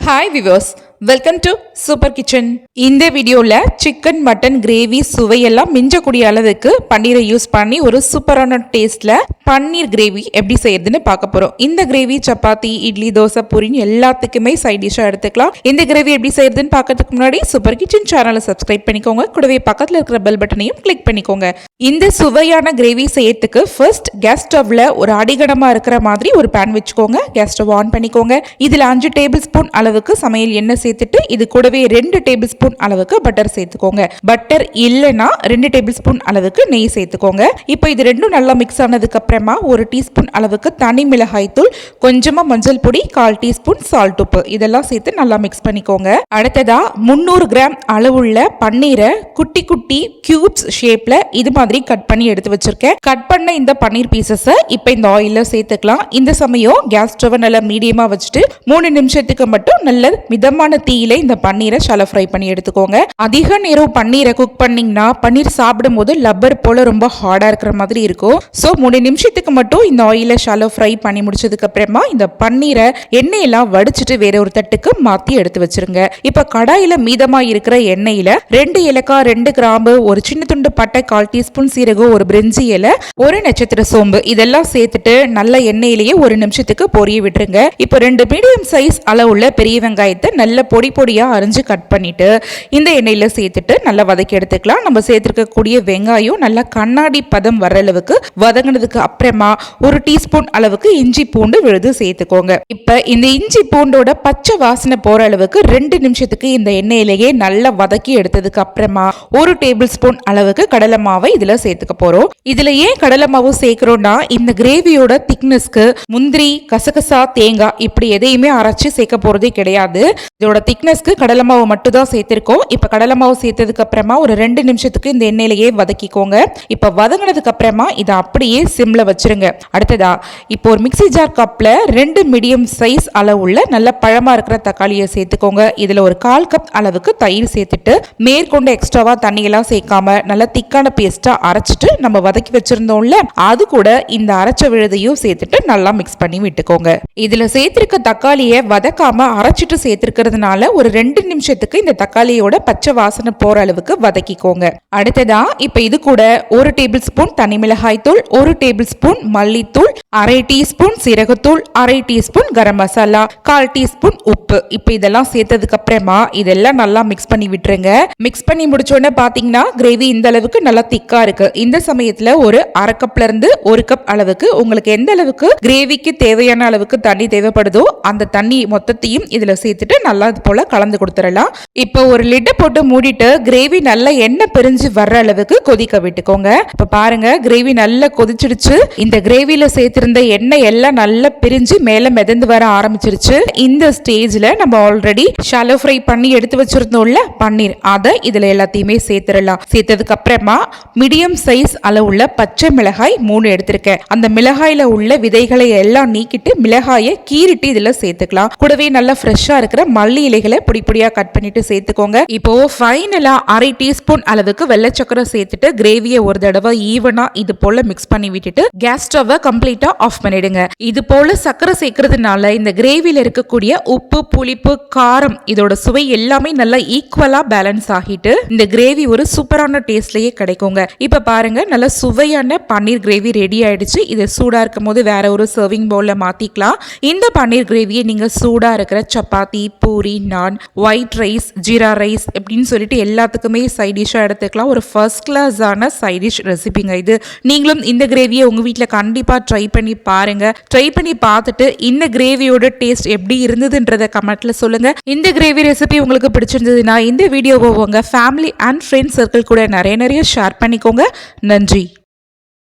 Hi viewers, welcome to Super Kitchen. இந்த வீடியோல chicken mutton gravy சுவையெல்லாம் மிஞ்சக்கூடிய அளவுக்கு பன்னீரை யூஸ் பண்ணி ஒரு சூப்பரான டேஸ்ட்ல பன்னீர் கிரேவி எப்படி செய்யறதுன்னு பார்க்க போறோம். இந்த கிரேவி சப்பாத்தி, இட்லி, தோசை, பூரின்னு எல்லாத்துக்குமே சைட் டிஷ்ஷா எடுத்துக்கலாம். இந்த கிரேவி எப்படி செய்யறதுன்னு பார்க்கறதுக்கு முன்னாடி சூப்பர் கிச்சன் சேனலை சப்ஸ்கிரைப் பண்ணிக்கோங்க. கூடவே பக்கத்துல இருக்கிற பெல் பட்டனையும் கிளிக் பண்ணிக்கோங்க. இந்த சுவையான கிரேவி செய்யறதுக்கு ஃபர்ஸ்ட் கேஸ் ஸ்டவ்ல ஒரு அடிகனமா இருக்கிற மாதிரி ஒரு பேன் வச்சுக்கோங்க. கேஸ் ஸ்டவ் ஆன் பண்ணிக்கோங்க. இதுல 5 டேபிள் ஸ்பூன் அளவுக்கு சமையல் எண்ணெய் சேர்த்துட்டு இது கூடவே 2 டேபிள் ஸ்பூன் அளவுக்கு பட்டர் சேர்த்துக்கோங்க. பட்டர் இல்லைன்னா 2 டேபிள் ஸ்பூன் அளவுக்கு நெய் சேர்த்துக்கோங்க. இப்போ இது ரெண்டும் நல்லா மிக்ஸ் ஆனதுக்கு அப்புறமா 1 டீஸ்பூன் அளவுக்கு தனி மிளகாய் தூள், கொஞ்சமா மஞ்சள் பொடி, 1/4 டீஸ்பூன் சால்ட், உப்பு இதெல்லாம் சேர்த்து நல்லா மிக்ஸ் பண்ணிக்கோங்க. அடுத்ததா 300 கிராம் அளவுள்ள பன்னீரை குட்டி குட்டி கியூப்ஸ் ஷேப்ல இது மாதிரி கட் பண்ணி எடுத்து வச்சிருக்கேன். கட் பண்ண இந்த பன்னீர் பீசஸை இப்போ இந்த ஆயில்ல சேர்த்துக்கலாம். இந்த சமயம் கேஸ் ஸ்டவ் நல்லா மீடியமா வச்சுட்டு 3 நிமிஷத்துக்கு மட்டும் நல்ல மிதமான தீயில இந்த பன்னீரை ஷாலோ ஃப்ரை பண்ணி எடுத்துக்கோங்க. அதிக நேரம் பன்னீரை குக் பண்ணீங்கன்னா பன்னீர் சாப்பிடும் போது லப்பர் போல ரொம்ப ஹார்டா இருக்கிற மாதிரி இருக்கும். ஸோ 3 நிமிஷத்துக்கு மட்டும் இந்த ஆயில ஷாலோ ஃப்ரை பண்ணி முடிச்சதுக்கு அப்புறமா இந்த பன்னீரை எண்ணெயெல்லாம் வடிச்சிட்டு வேற ஒரு தட்டுக்கு மாத்தி எடுத்து வச்சிருங்க. இப்ப கடாயில மீதமா இருக்கிற எண்ணெயில 2 ஏலக்காய், 2 கிராம்பு, ஒரு சின்ன துண்டு பட்டை, 1/4 டீஸ்பூன் சீரகம், ஒரு பிரிஞ்சி இலை, ஒரு நட்சத்திர சோம்பு இதெல்லாம் சேர்த்துட்டு நல்ல எண்ணெயிலேயே 1 நிமிஷத்துக்கு பொரிய விட்டுருங்க. இப்போ 2 மீடியம் சைஸ் அளவுள்ள பெரிய வெங்காயத்தை நல்ல பொடி பொடியா அரிஞ்சு கட் பண்ணிட்டு இந்த எண்ணெயில சேர்த்துட்டு நல்லா வதக்கி எடுத்துக்கலாம். நம்ம சேர்த்துருக்கக்கூடிய வெங்காயம் நல்லா கண்ணாடி பதம் வர அளவுக்கு வதங்கினதுக்கு அப்புறமா 1 டீஸ்பூன் அளவுக்கு இஞ்சி பூண்டு விழுது சேர்த்துக்கோங்க. இப்ப இந்த இஞ்சி பூண்டோட பச்சை வாசனை போற அளவுக்கு 2 நிமிஷத்துக்கு இந்த எண்ணெயிலேயே நல்லா வதக்கி எடுத்ததுக்கு அப்புறமா 1 டேபிள் ஸ்பூன் அளவுக்கு கடலை மாவை இதுல சேர்த்துக்க போறோம். இதுல ஏன் கடலை மாவு சேர்க்கிறோம்னா இந்த கிரேவியோட திக்னஸ்க்கு முந்திரி, கசகசா, தேங்காய் இப்படி எதையுமே அரைச்சு சேர்க்க போறதே கிடையாது. இதோட திக்னஸ்க்கு கடலை மாவு மட்டும் தான் சேர்த்திருக்கோம். இப்ப கடலை மாவு சேர்த்ததுக்கு அப்புறமா ஒரு 2 நிமிஷத்துக்கு இந்த எண்ணெயிலேயே வதக்கிக்கோங்க. இப்ப வதங்கினதுக்கு அப்புறமா இதை அப்படியே சிம்ல வச்சிருங்க. அடுத்ததா இப்போ ஒரு மிக்சி ஜார் கப்ல 2 மீடியம் சைஸ் அளவுள்ள நல்ல பழமா இருக்கிற தக்காளியை சேர்த்துக்கோங்க. இதுல ஒரு 1/4 கப் அளவுக்கு தயிர் சேர்த்துட்டு மேற்கொண்டு எக்ஸ்ட்ராவா தண்ணி எல்லாம் சேர்க்காம நல்ல திக்கான பேஸ்டா அரைச்சிட்டு நம்ம வதக்கி வச்சிருந்தோம்ல அது கூட இந்த அரைச்ச விழுதையும் சேர்த்துட்டு நல்லா மிக்ஸ் பண்ணி விட்டுக்கோங்க. இதுல சேர்த்திருக்க தக்காளியை வதக்காம அரைச்சிட்டு சேர்த்திருக்கிறதுனால ஒரு 2 நிமிஷத்துக்கு இந்த தக்காளியோட பச்சை வாசனை போற அளவுக்கு வதக்கிக்கோங்க. அடுத்ததா இப்ப இது கூட 1 டேபிள் ஸ்பூன் தனி மிளகாய் தூள், 1 டேபிள் ஸ்பூன் மல்லித்தூள், 1/2 டீஸ்பூன் சீரகத்தூள், 1/2 டீஸ்பூன் கரம் மசாலா, 1/4 டீஸ்பூன் உப்பு இப்ப இதெல்லாம் சேர்த்ததுக்கு அப்புறமா இதெல்லாம் நல்லா மிக்ஸ் பண்ணி விட்டுருங்க. மிக்ஸ் பண்ணி முடிச்சோன்னு பாத்தீங்கன்னா கிரேவி இந்த அளவுக்கு நல்லா திக்கா இருக்கு. இந்த சமயத்துல ஒரு 1/2 கப்ல இருந்து 1 கப் அளவுக்கு உங்களுக்கு எந்த அளவுக்கு கிரேவிக்கு தேவையான அளவுக்கு தண்ணி தேவைப்படுதோ அந்த தண்ணி மொத்தத்தையும் இதுல சேர்த்துட்டு நல்லா இது போல கலந்து கொடுத்துடலாம். இப்போ ஒரு லிட்டை போட்டு மூடிட்டு கிரேவி நல்லா எண்ணெய் பிரிஞ்சு வர்ற அளவுக்கு கொதிக்க விட்டுக்கோங்க. இப்ப பாருங்க கிரேவி நல்லா கொதிச்சிடுச்சு. இந்த கிரேவில சேர்த்திருந்த எண்ணெய் எல்லாம் நல்லா பிரிஞ்சு மேல மிதந்து வர ஆரம்பிச்சிருச்சு. இந்த ஸ்டேஜ்ல நம்ம ஆல்ரெடி ஷாலோ ஃப்ரை பண்ணி எடுத்து வச்சிருந்தோம்ல பன்னீர், அதை இதுல எல்லாத்தையுமே சேர்த்துடலாம். சேர்த்ததுக்கு அப்புறமா மீடியம் சைஸ் அளவுள்ள பச்சை மிளகாய் 3 எடுத்திருக்கேன். அந்த மிளகாயில உள்ள விதைகளை எல்லாம் நீக்கிட்டு மிளகாயை கீறிட்டு இதுல சேர்த்துக்கலாம். கூடவே நல்லா ஃப்ரெஷ்ஷா இருக்கிற மல்லி இலைகளை பொடி பொடியா கட் பண்ணிட்டு சேர்த்துக்கோங்க. இப்போ ஃபைனலா 1/2 டீஸ்பூன் அளவுக்கு வெள்ளை சக்கரை சேர்த்துட்டு கிரேவியை ஒரு தடவை ஈவனா இது போல மிக்ஸ் பண்ணி விட்டுட்டு கேஸ் ஸ்டவ் கம்ப்ளீட்டா ஆஃப் பண்ணிடுங்க. இது போல சக்கரை சேர்க்கறதுனால இந்த கிரேவில இருக்கக்கூடிய உப்பு, புளிப்பு, காரம் இதோட சுவை எல்லாமே நல்லா ஈக்குவலா பேலன்ஸ் ஆகிட்டு இந்த கிரேவி ஒரு சூப்பரான டேஸ்ட்லயே கிடைக்குங்க. இப்ப பாருங்க நல்ல சுவையான பன்னீர் கிரேவி ரெடி ஆயிடுச்சு. இது சூடா இருக்கும் போது வேற ஒரு சர்விங் பவுல்ல மாத்திக்கலாம். இந்த பன்னீர் கிரேவியை நீங்க சூடா இருக்கிற சப்பாத்தி, பூரி, நான், ஒயிட் ரைஸ், ஜீரா ரைஸ் அப்படின்னு சொல்லிட்டு எல்லாத்துக்குமே சைட் டிஷ்ஷா எடுத்துக்கலாம். ஒரு ஃபர்ஸ்ட் கிளாஸான சைட் டிஷ் ரெசிபிங்க இது. நீங்களும் இந்த கிரேவியை உங்க வீட்டில் கண்டிப்பா ட்ரை பண்ணி பாருங்க. ட்ரை பண்ணி பார்த்துட்டு இந்த கிரேவியோட டேஸ்ட் எப்படி இருந்ததுன்றத கமெண்ட்ல சொல்லுங்க. இந்த கிரேவி ரெசிபி உங்களுக்கு பிடிச்சிருந்ததுன்னா இந்த வீடியோவை உங்க ஃபேமிலி அண்ட் ஃப்ரெண்ட்ஸ் சர்க்கிள் கூட நிறைய ஷேர் பண்ணிக்கோங்க. நன்றி.